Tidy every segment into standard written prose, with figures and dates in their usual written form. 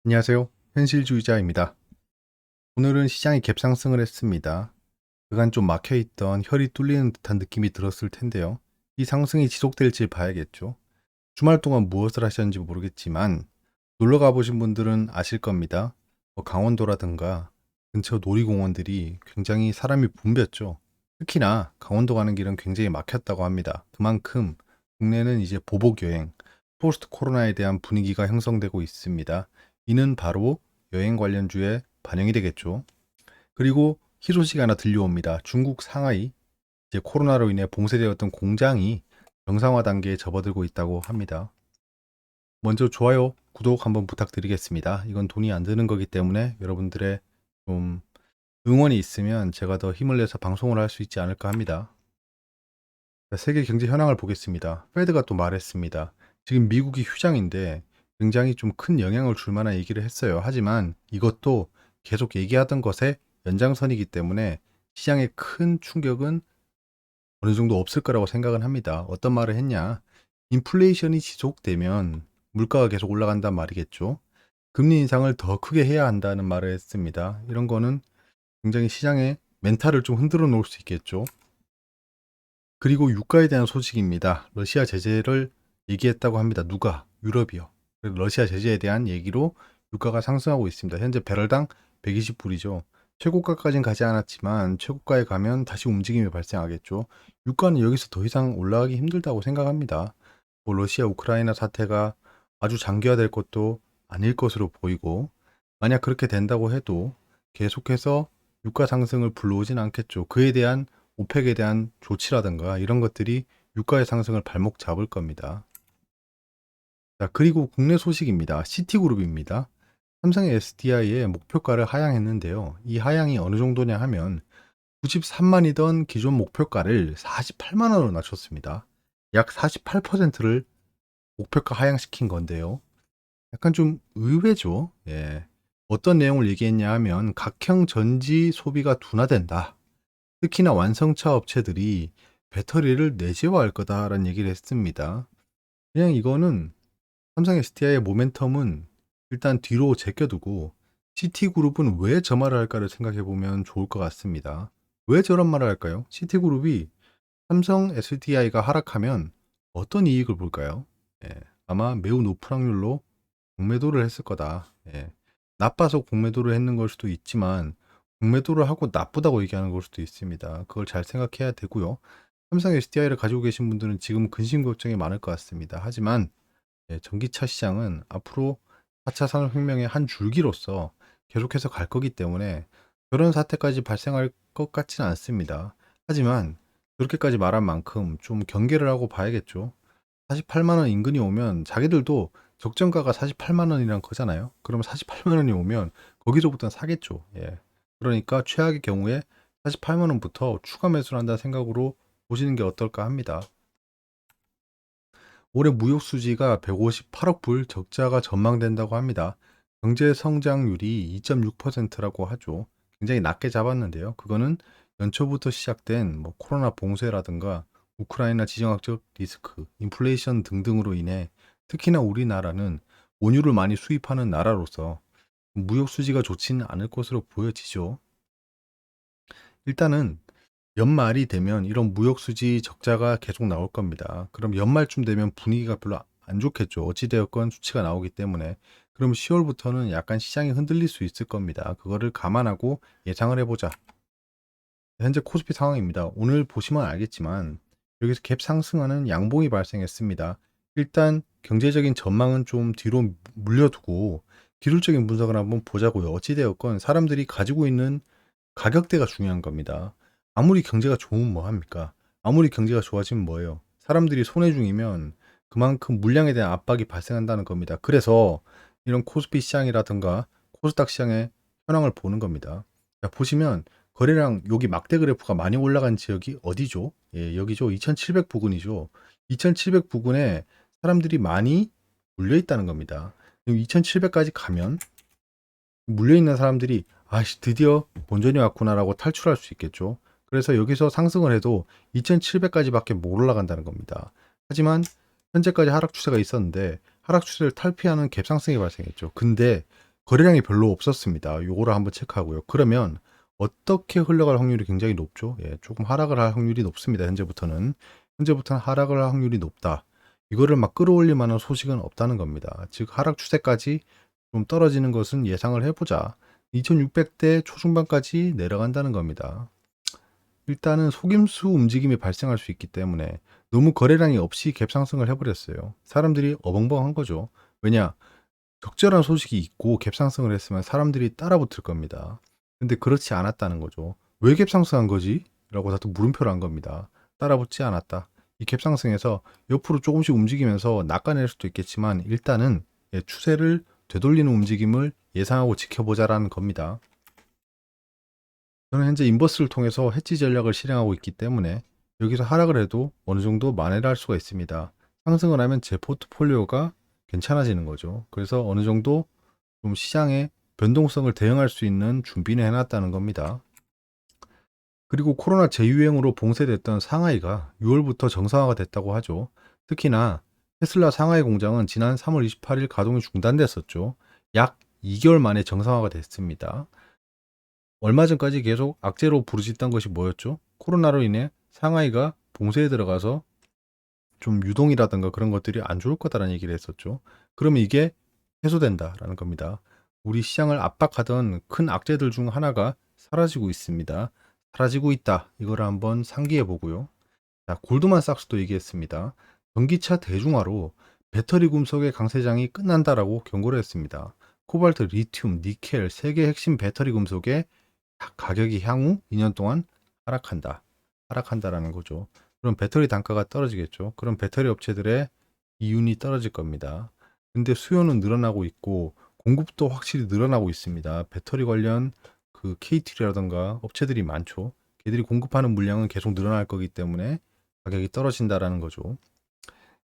안녕하세요. 현실주의자입니다. 오늘은 시장이 갭상승을 했습니다. 그간 좀 막혀있던 혈이 뚫리는 듯한 느낌이 들었을 텐데요. 이 상승이 지속될지 봐야겠죠. 주말 동안 무엇을 하셨는지 모르겠지만 놀러 가보신 분들은 아실 겁니다. 강원도라든가 근처 놀이공원들이 굉장히 사람이 붐볐죠. 특히나 강원도 가는 길은 굉장히 막혔다고 합니다. 그만큼 국내는 이제 보복여행, 포스트 코로나에 대한 분위기가 형성되고 있습니다. 이는 바로 여행 관련주에 반영이 되겠죠. 그리고 희소식이 하나 들려옵니다. 중국 상하이, 이제 코로나로 인해 봉쇄되었던 공장이 정상화 단계에 접어들고 있다고 합니다. 먼저 좋아요, 구독 한번 부탁드리겠습니다. 이건 돈이 안 드는 거기 때문에 여러분들의 좀 응원이 있으면 제가 더 힘을 내서 방송을 할 수 있지 않을까 합니다. 세계 경제 현황을 보겠습니다. 페드가 또 말했습니다. 지금 미국이 휴장인데 굉장히 좀 큰 영향을 줄 만한 얘기를 했어요. 하지만 이것도 계속 얘기하던 것의 연장선이기 때문에 시장에 큰 충격은 어느 정도 없을 거라고 생각은 합니다. 어떤 말을 했냐? 인플레이션이 지속되면 물가가 계속 올라간단 말이겠죠. 금리 인상을 더 크게 해야 한다는 말을 했습니다. 이런 거는 굉장히 시장의 멘탈을 좀 흔들어 놓을 수 있겠죠. 그리고 유가에 대한 소식입니다. 러시아 제재를 얘기했다고 합니다. 누가? 유럽이요. 러시아 제재에 대한 얘기로 유가가 상승하고 있습니다. 현재 배럴당 120불이죠. 최고가까지는 가지 않았지만 최고가에 가면 다시 움직임이 발생하겠죠. 유가는 여기서 더 이상 올라가기 힘들다고 생각합니다. 러시아 우크라이나 사태가 아주 장기화될 것도 아닐 것으로 보이고, 만약 그렇게 된다고 해도 계속해서 유가 상승을 불러오진 않겠죠. 그에 대한 오펙에 대한 조치라든가 이런 것들이 유가의 상승을 발목 잡을 겁니다. 자, 그리고 국내 소식입니다. 시티그룹입니다. 삼성의 SDI의 목표가를 하향했는데요. 이 하향이 어느 정도냐 하면 93만이던 기존 목표가를 48만 원으로 낮췄습니다. 약 48%를 목표가 하향시킨 건데요. 약간 좀 의외죠. 예. 어떤 내용을 얘기했냐 하면 각형 전지 소비가 둔화된다. 특히나 완성차 업체들이 배터리를 내재화할 거다라는 얘기를 했습니다. 그냥 이거는 삼성 SDI의 모멘텀은 일단 뒤로 제껴두고 CT그룹은 왜 저 말을 할까를 생각해 보면 좋을 것 같습니다. 왜 저런 말을 할까요? CT그룹이 삼성 SDI가 하락하면 어떤 이익을 볼까요? 예, 아마 매우 높은 확률로 공매도를 했을 거다. 예, 나빠서 공매도를 했는 걸 수도 있지만 공매도를 하고 나쁘다고 얘기하는 걸 수도 있습니다. 그걸 잘 생각해야 되고요. 삼성 SDI를 가지고 계신 분들은 지금 근심 걱정이 많을 것 같습니다. 하지만 전기차 시장은 앞으로 4차 산업혁명의 한 줄기로서 계속해서 갈 거기 때문에 그런 사태까지 발생할 것 같지는 않습니다. 하지만 그렇게까지 말한 만큼 좀 경계를 하고 봐야겠죠. 48만 원 인근이 오면 자기들도 적정가가 48만 원이란 거잖아요. 그러면 48만 원이 오면 거기서부터는 사겠죠. 예. 그러니까 최악의 경우에 48만 원부터 추가 매수를 한다는 생각으로 보시는 게 어떨까 합니다. 올해 무역 수지가 158억 불 적자가 전망된다고 합니다. 경제 성장률이 2.6%라고 하죠. 굉장히 낮게 잡았는데요. 그거는 연초부터 시작된 코로나 봉쇄라든가 우크라이나 지정학적 리스크, 인플레이션 등등으로 인해 특히나 우리나라는 원유를 많이 수입하는 나라로서 무역 수지가 좋지는 않을 것으로 보여지죠. 일단은 연말이 되면 이런 무역 수지 적자가 계속 나올 겁니다. 그럼 연말쯤 되면 분위기가 별로 안 좋겠죠. 어찌되었건 수치가 나오기 때문에. 그럼 10월부터는 약간 시장이 흔들릴 수 있을 겁니다. 그거를 감안하고 예상을 해보자. 현재 코스피 상황입니다. 오늘 보시면 알겠지만 여기서 갭 상승하는 양봉이 발생했습니다. 일단 경제적인 전망은 좀 뒤로 물려두고 기술적인 분석을 한번 보자고요. 어찌되었건 사람들이 가지고 있는 가격대가 중요한 겁니다. 아무리 경제가 좋으면 뭐 합니까? 아무리 경제가 좋아지면 뭐예요? 사람들이 손해 중이면 그만큼 물량에 대한 압박이 발생한다는 겁니다. 그래서 이런 코스피 시장이라든가 코스닥 시장의 현황을 보는 겁니다. 자, 보시면 거래량 여기 막대 그래프가 많이 올라간 지역이 어디죠? 예, 여기죠. 2700 부근이죠. 2700 부근에 사람들이 많이 물려 있다는 겁니다. 2700까지 가면 물려 있는 사람들이 아씨 드디어 본전이 왔구나라고 탈출할 수 있겠죠. 그래서 여기서 상승을 해도 2700까지밖에 못 올라간다는 겁니다. 하지만 현재까지 하락 추세가 있었는데 하락 추세를 탈피하는 갭상승이 발생했죠. 근데 거래량이 별로 없었습니다. 요거를 한번 체크하고요. 그러면 어떻게 흘러갈 확률이 굉장히 높죠? 예, 조금 하락을 할 확률이 높습니다. 현재부터는 하락을 할 확률이 높다. 이거를 막 끌어올릴 만한 소식은 없다는 겁니다. 즉 하락 추세까지 좀 떨어지는 것은 예상을 해보자. 2600대 초중반까지 내려간다는 겁니다. 일단은 속임수 움직임이 발생할 수 있기 때문에 너무 거래량이 없이 갭 상승을 해버렸어요. 사람들이 어벙벙한 거죠. 왜냐? 적절한 소식이 있고 갭 상승을 했으면 사람들이 따라붙을 겁니다. 근데 그렇지 않았다는 거죠. 왜 갭 상승한 거지? 라고 다들 물음표를 한 겁니다. 따라붙지 않았다. 이 갭 상승에서 옆으로 조금씩 움직이면서 낚아낼 수도 있겠지만 일단은 추세를 되돌리는 움직임을 예상하고 지켜보자라는 겁니다. 저는 현재 인버스를 통해서 해지 전략을 실행하고 있기 때문에 여기서 하락을 해도 어느 정도 만회를 할 수가 있습니다. 상승을 하면 제 포트폴리오가 괜찮아지는 거죠. 그래서 어느 정도 좀 시장의 변동성을 대응할 수 있는 준비는 해놨다는 겁니다. 그리고 코로나 재유행으로 봉쇄됐던 상하이가 6월부터 정상화가 됐다고 하죠. 특히나 테슬라 상하이 공장은 지난 3월 28일 가동이 중단됐었죠. 약 2개월 만에 정상화가 됐습니다. 얼마 전까지 계속 악재로 부르짖던 것이 뭐였죠? 코로나로 인해 상하이가 봉쇄에 들어가서 좀 유동이라든가 그런 것들이 안 좋을 거다라는 얘기를 했었죠. 그러면 이게 해소된다라는 겁니다. 우리 시장을 압박하던 큰 악재들 중 하나가 사라지고 있습니다. 사라지고 있다. 이거를 한번 상기해 보고요. 자, 골드만삭스도 얘기했습니다. 전기차 대중화로 배터리 금속의 강세장이 끝난다라고 경고를 했습니다. 코발트, 리튬, 니켈 세 개 핵심 배터리 금속의 가격이 향후 2년 동안 하락한다. 하락한다라는 거죠. 그럼 배터리 단가가 떨어지겠죠. 그럼 배터리 업체들의 이윤이 떨어질 겁니다. 근데 수요는 늘어나고 있고 공급도 확실히 늘어나고 있습니다. 배터리 관련 그 KT라던가 업체들이 많죠. 걔들이 공급하는 물량은 계속 늘어날 거기 때문에 가격이 떨어진다라는 거죠.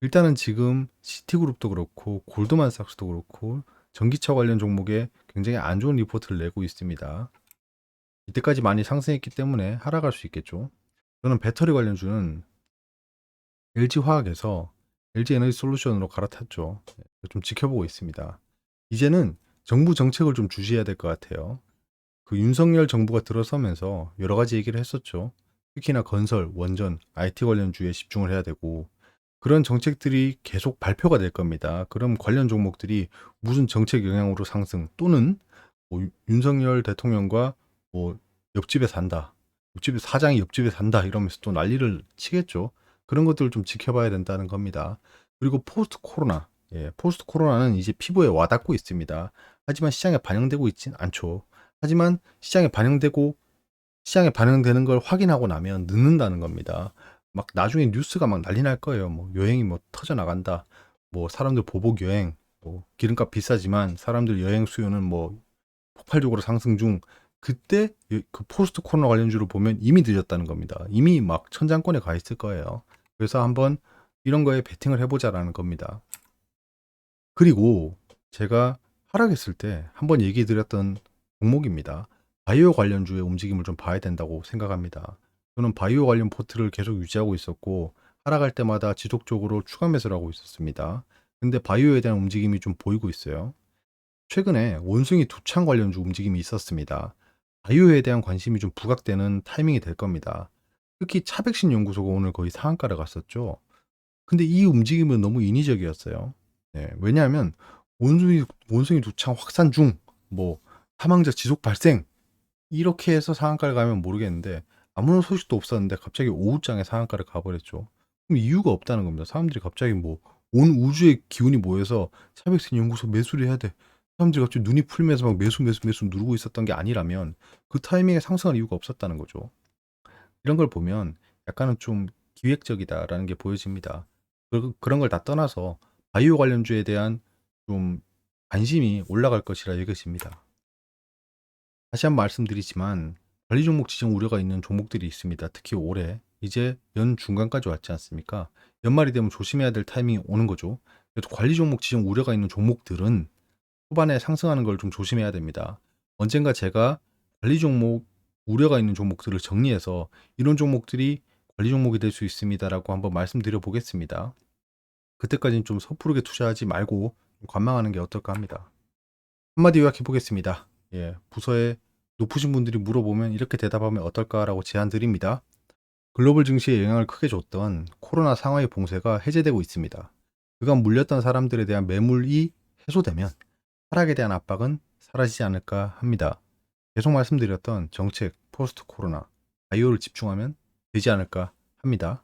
일단은 지금 시티그룹도 그렇고 골드만삭스도 그렇고 전기차 관련 종목에 굉장히 안 좋은 리포트를 내고 있습니다. 이때까지 많이 상승했기 때문에 하락할 수 있겠죠. 저는 배터리 관련주는 LG화학에서 LG에너지솔루션으로 갈아탔죠. 좀 지켜보고 있습니다. 이제는 정부 정책을 좀 주시해야 될 것 같아요. 그 윤석열 정부가 들어서면서 여러 가지 얘기를 했었죠. 특히나 건설, 원전, IT 관련주에 집중을 해야 되고 그런 정책들이 계속 발표가 될 겁니다. 그럼 관련 종목들이 무슨 정책 영향으로 상승 또는 뭐 윤석열 대통령과 뭐 옆집에 산다. 옆집에 사장이 옆집에 산다 이러면서 또 난리를 치겠죠. 그런 것들을 좀 지켜봐야 된다는 겁니다. 그리고 포스트 코로나. 예, 포스트 코로나는 이제 피부에 와닿고 있습니다. 하지만 시장에 반영되고 있진 않죠. 하지만 시장에 반영되는 걸 확인하고 나면 늦는다는 겁니다. 막 나중에 뉴스가 막 난리 날 거예요. 뭐 여행이 뭐 터져 나간다. 뭐 사람들 보복 여행, 뭐 기름값 비싸지만 사람들 여행 수요는 뭐 폭발적으로 상승 중. 그때 그 포스트 코로나 관련주를 보면 이미 늦었다는 겁니다. 이미 막 천장권에 가 있을 거예요. 그래서 한번 이런 거에 베팅을 해보자라는 겁니다. 그리고 제가 하락했을 때 한번 얘기 드렸던 종목입니다. 바이오 관련주의 움직임을 좀 봐야 된다고 생각합니다. 저는 바이오 관련 포트를 계속 유지하고 있었고 하락할 때마다 지속적으로 추가 매수를 하고 있었습니다. 근데 바이오에 대한 움직임이 좀 보이고 있어요. 최근에 원숭이 두창 관련주 움직임이 있었습니다. 바이오에 대한 관심이 좀 부각되는 타이밍이 될 겁니다. 특히 차백신 연구소가 오늘 거의 상한가를 갔었죠. 근데 이 움직임은 너무 인위적이었어요. 네, 왜냐하면 원숭이 두창 확산 중, 뭐 사망자 지속 발생 이렇게 해서 상한가를 가면 모르겠는데 아무런 소식도 없었는데 갑자기 오후장에 상한가를 가버렸죠. 그럼 이유가 없다는 겁니다. 사람들이 갑자기 뭐 온 우주의 기운이 모여서 차백신 연구소 매수를 해야 돼. 사람들이 갑자기 눈이 풀면서 막 매수 누르고 있었던 게 아니라면 그 타이밍에 상승할 이유가 없었다는 거죠. 이런 걸 보면 약간은 좀 기획적이다라는 게 보여집니다. 그런 걸 다 떠나서 바이오 관련주에 대한 좀 관심이 올라갈 것이라 여겨집니다. 다시 한번 말씀드리지만 관리 종목 지정 우려가 있는 종목들이 있습니다. 특히 올해 이제 연 중간까지 왔지 않습니까? 연말이 되면 조심해야 될 타이밍이 오는 거죠. 그래서 관리 종목 지정 우려가 있는 종목들은 초반에 상승하는 걸 좀 조심해야 됩니다. 언젠가 제가 관리 종목 우려가 있는 종목들을 정리해서 이런 종목들이 관리 종목이 될 수 있습니다라고 한번 말씀드려 보겠습니다. 그때까지는 좀 섣부르게 투자하지 말고 관망하는 게 어떨까 합니다. 한마디 요약해 보겠습니다. 부서에 높으신 분들이 물어보면 이렇게 대답하면 어떨까라고 제안 드립니다. 글로벌 증시에 영향을 크게 줬던 코로나 상하이 봉쇄가 해제되고 있습니다. 그간 물렸던 사람들에 대한 매물이 해소되면 하락에 대한 압박은 사라지지 않을까 합니다. 계속 말씀드렸던 정책, 포스트 코로나, 바이오를 집중하면 되지 않을까 합니다.